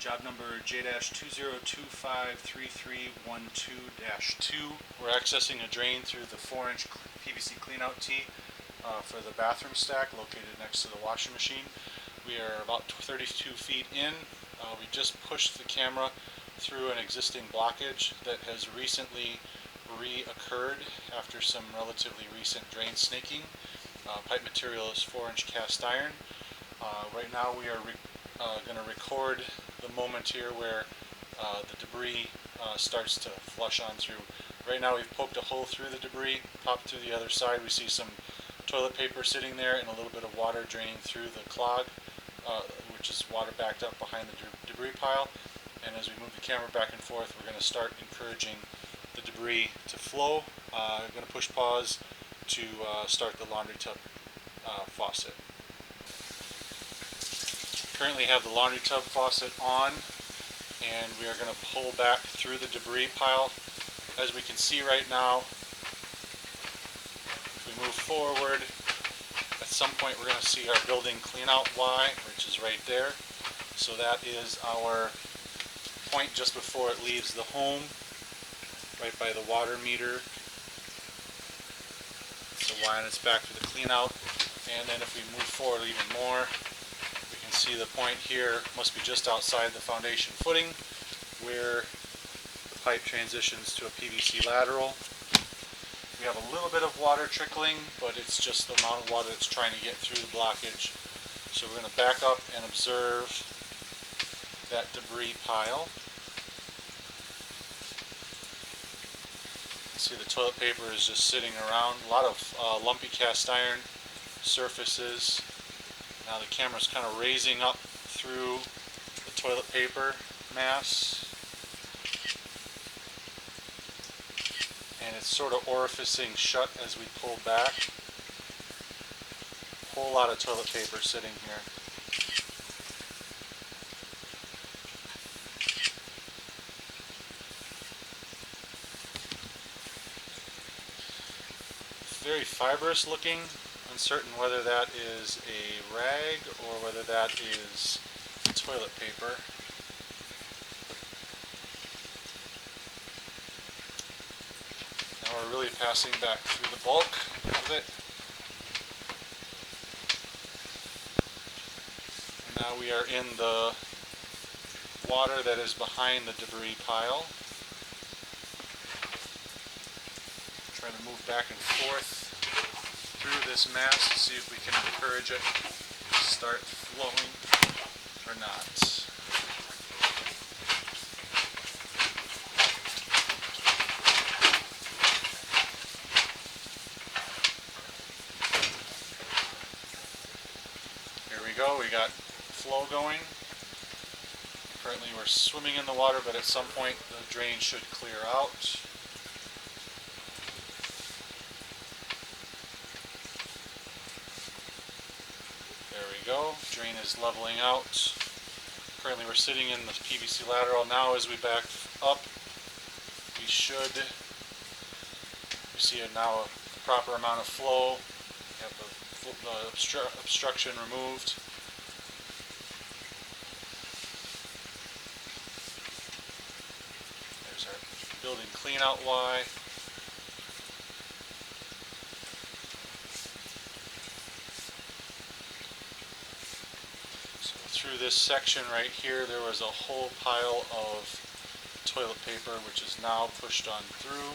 Job number J-20253312-2. We're accessing a drain through the 4-inch PVC cleanout tee for the bathroom stack located next to the washing machine. We are about 32 feet in. We just pushed the camera through an existing blockage that has recently reoccurred after some relatively recent drain snaking. Pipe material is 4-inch cast iron. Right now we are going to record the moment here where the debris starts to flush on through. Right now we've poked a hole through the debris, popped through the other side. We see some toilet paper sitting there and a little bit of water draining through the clog, which is water backed up behind the debris pile. And as we move the camera back and forth, we're going to start encouraging the debris to flow. I'm going to push pause to start the laundry tub faucet. Currently have the laundry tub faucet on, and we are going to pull back through the debris pile. As we can see right now, if we move forward, at some point we're going to see our building cleanout Y, which is right there. So that is our point just before it leaves the home, right by the water meter. It's a Y and it's back for the cleanout. And then if we move forward even more, we can see the point here must be just outside the foundation footing where the pipe transitions to a PVC lateral. We have a little bit of water trickling, but it's just the amount of water that's trying to get through the blockage. So we're going to back up and observe that debris pile. See, the toilet paper is just sitting around. A lot of lumpy cast iron surfaces. Now the camera's kind of raising up through the toilet paper mass, and it's sort of orificing shut as we pull back. Whole lot of toilet paper sitting here. Very fibrous looking. Uncertain whether that is a rag or whether that is toilet paper. Now we're really passing back through the bulk of it. And now we are in the water that is behind the debris pile. Trying to move back and forth through this mass to see if we can encourage it to start flowing or not. Here we go, we got flow going. Currently we're swimming in the water, but at some point the drain should clear out. There we go, drain is leveling out. Currently we're sitting in the PVC lateral. Now as we back up, we see now a proper amount of flow. We have the obstruction removed. There's our building cleanout Y. Through this section right here, there was a whole pile of toilet paper, which is now pushed on through.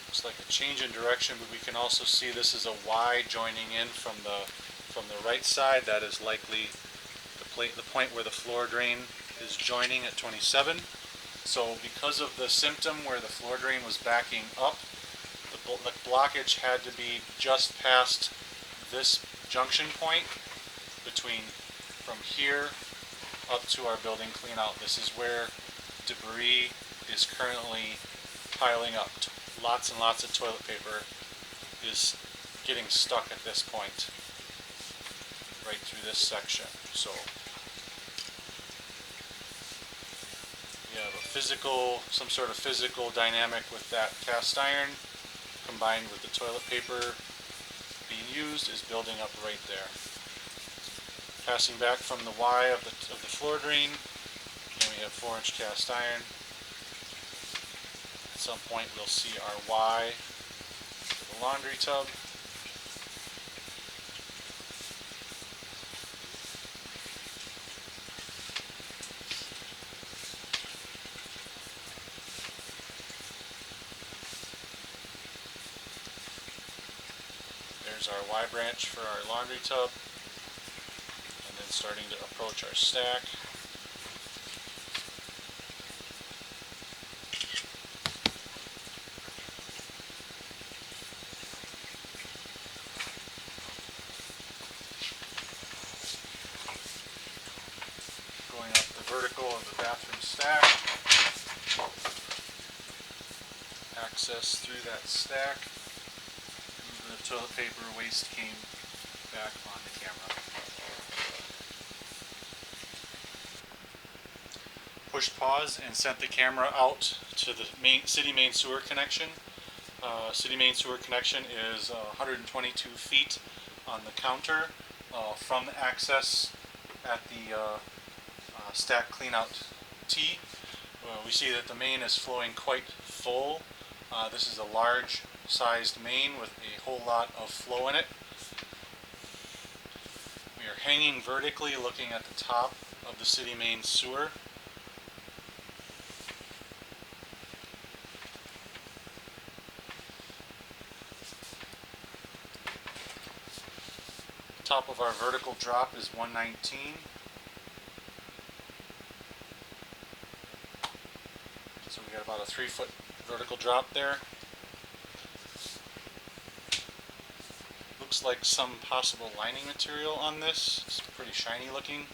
Looks like a change in direction, but we can also see this is a Y joining in from the right side. That is likely the point where the floor drain is joining at 27. So because of the symptom where the floor drain was backing up, the blockage had to be just past this junction point from here up to our building cleanout. This is where debris is currently piling up. Lots and lots of toilet paper is getting stuck at this point, right through this section. So we have a some sort of physical dynamic with that cast iron combined with the toilet paper being used is building up right there. Passing back from the Y of the floor drain, and we have 4-inch cast iron. At some point we'll see our Y for the laundry tub. There's our Y branch for our laundry tub, and then starting to approach our stack. Going up the vertical of the bathroom stack. Access through that stack. The toilet paper waste came back on the camera. Pushed pause and sent the camera out to the city main sewer connection. City main sewer connection is 122 feet on the counter from the access at the stack cleanout T. We see that the main is flowing quite full. This is a large sized main with a whole lot of flow in it. We are hanging vertically looking at the top of the city main sewer. The top of our vertical drop is 119. So we got about a 3-foot vertical drop there. Looks like some possible lining material on this. It's pretty shiny looking.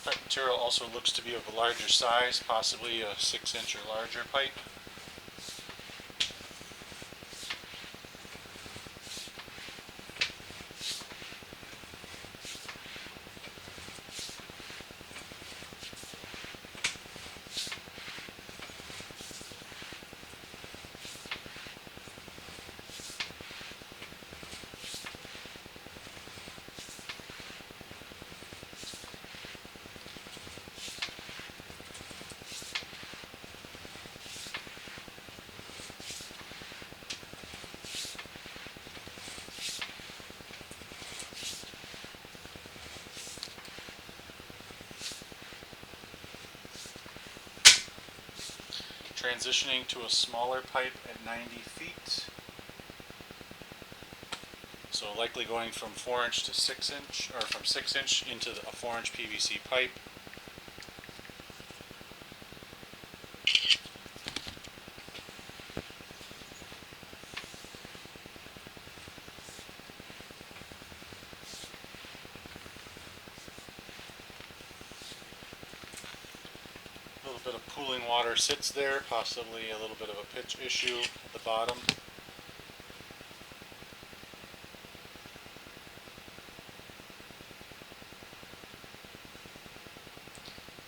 Pipe material also looks to be of a larger size, possibly a 6-inch or larger pipe. Transitioning to a smaller pipe at 90 feet. So likely going from 4-inch to 6-inch, or from 6-inch into a 4-inch PVC pipe. A little bit of pooling water sits there, possibly a little bit of a pitch issue at the bottom.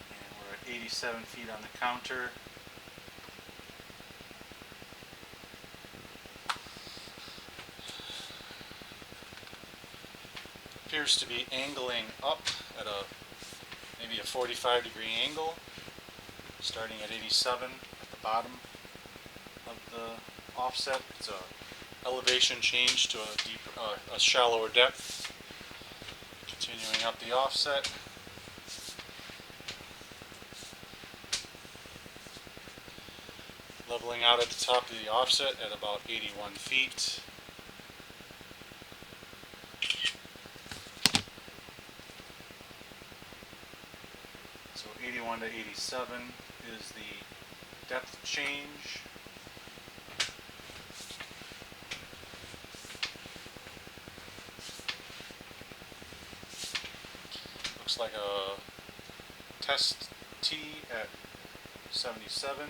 And we're at 87 feet on the counter. Appears to be angling up at maybe a 45-degree angle. Starting at 87 at the bottom of the offset. It's a elevation change to a shallower depth. Continuing up the offset. Leveling out at the top of the offset at about 81 feet. So 81 to 87 is the depth change. Looks like a test T at 77.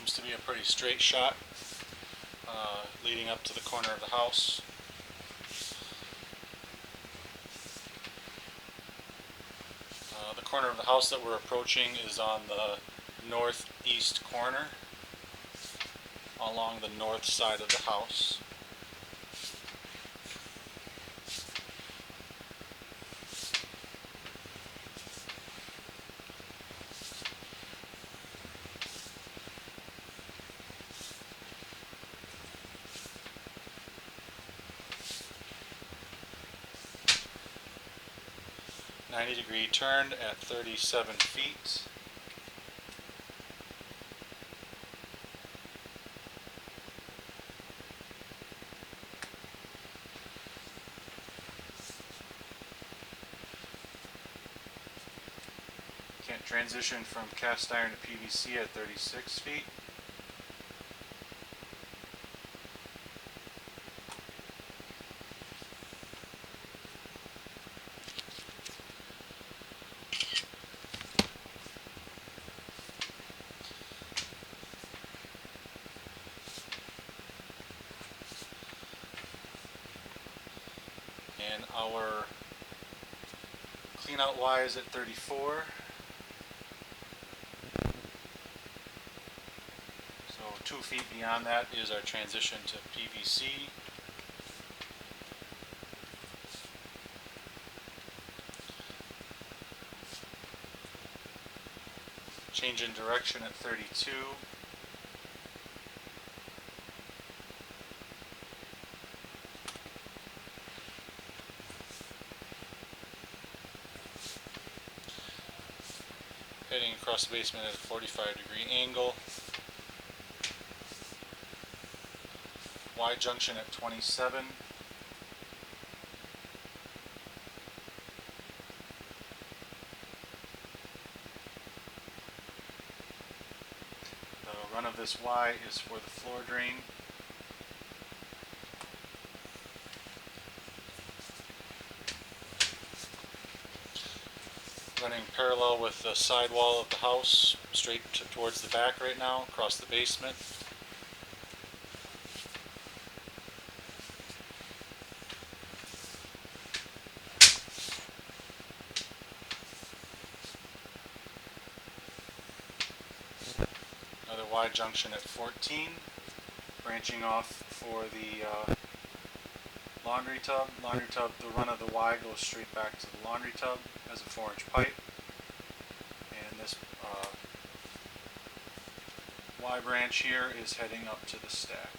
seems to be a pretty straight shot leading up to the corner of the house. The corner of the house that we're approaching is on the northeast corner, along the north side of the house. "90-degree turn at 37 feet. Can't transition from cast iron to PVC at 36 feet. And our clean out Y is at 34. So 2 feet beyond that is our transition to PVC. Change in direction at 32. Heading across the basement at a 45-degree angle. Y junction at 27. The run of this Y is for the floor drain. Running parallel with the side wall of the house, straight towards the back right now, across the basement. Another Y junction at 14, branching off for the laundry tub. Laundry tub, the run of the Y goes straight back to the laundry tub as a 4-inch pipe. And this Y branch here is heading up to the stack.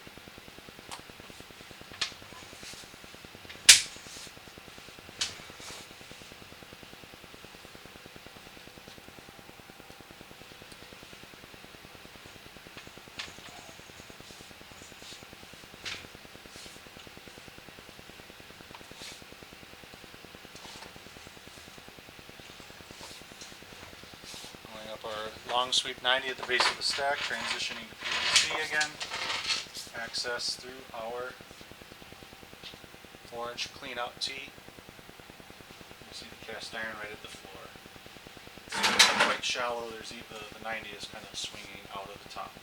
Going up our long sweep 90 at the base of the stack, transitioning to PVC again. Access through our 4-inch clean out tee. You see the cast iron right at the floor. It's quite shallow. The 90 is kind of swinging out of the top.